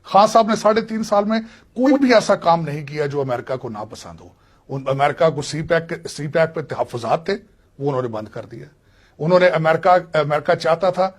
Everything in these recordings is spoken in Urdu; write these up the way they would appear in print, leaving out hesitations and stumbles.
خان صاحب نے 3.5 سال میں کوئی بھی ایسا کام نہیں کیا جو امریکہ کو ناپسند ہو. امریکہ کو سی پیک پہ تحفظات تھے، وہ انہوں نے بند کر دیا. انہوں نے امریکہ چاہتا تھا،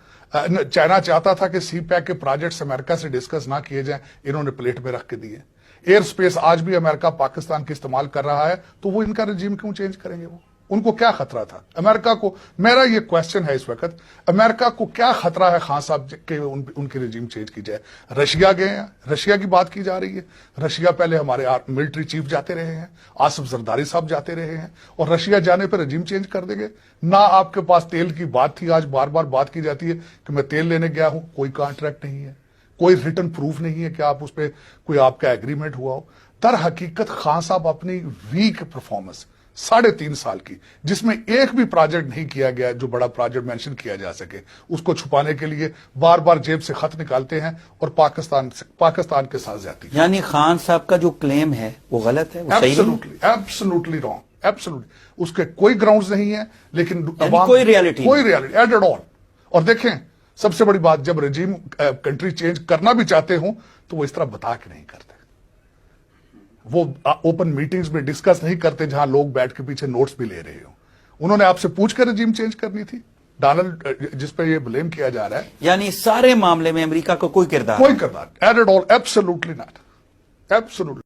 چائنا چاہتا تھا کہ سی پیک کے پروجیکٹس امریکہ سے ڈسکس نہ کیے جائیں، انہوں نے پلیٹ میں رکھ کے دیے. ایئر سپیس آج بھی امریکہ پاکستان کے استعمال کر رہا ہے، تو وہ ان کا رجیم کیوں چینج کریں گے؟ وہ ان کو کیا خطرہ تھا امریکہ کو؟ میرا یہ کوشچن ہے اس وقت، امریکہ کو کیا خطرہ ہے خان صاحب کہ ان کی رجیم چینج کی جائے؟ رشیا گئے ہیں، رشیا کی بات کی جا رہی ہے. رشیا پہلے ہمارے ملٹری چیف جاتے رہے ہیں، آصف زرداری صاحب جاتے رہے ہیں، اور رشیا جانے پہ رجیم چینج کر دیں گے؟ نہ آپ کے پاس تیل کی بات تھی، آج بار بار بات کی جاتی ہے کہ میں تیل لینے گیا ہوں، کوئی کانٹریکٹ نہیں ہے، کوئی ریٹن پروف نہیں ہے کہ آپ اس پہ کوئی آپ کا ایگریمنٹ ہوا ہو. در حقیقت خان صاحب اپنی ویک پرفارمنس 3.5 سال کی، جس میں ایک بھی پروجیکٹ نہیں کیا گیا جو بڑا پروجیکٹ مینشن کیا جا سکے، اس کو چھپانے کے لیے بار بار جیب سے خط نکالتے ہیں اور پاکستان کے ساتھ زیادتی. یعنی خان صاحب کا جو کلیم ہے وہ غلط ہے، وہ صحیح نہیں؟ Absolutely wrong, absolutely. اس کے کوئی گراؤنڈز نہیں ہیں، لیکن کوئی ریالٹی ایٹ آل. اور دیکھیں سب سے بڑی بات، جب رجیم کنٹری چینج کرنا بھی چاہتے ہوں تو وہ اس طرح بتا کے نہیں کرتے. وہ اوپن میٹنگز میں ڈسکس نہیں کرتے جہاں لوگ بیٹھ کے پیچھے نوٹس بھی لے رہے ہوں. انہوں نے آپ سے پوچھ کر رجیم چینج کرنی تھی. ڈونلڈ جس پہ یہ بلیم کیا جا رہا ہے، یعنی سارے معاملے میں امریکہ کو کوئی کردار at all absolutely not, absolutely.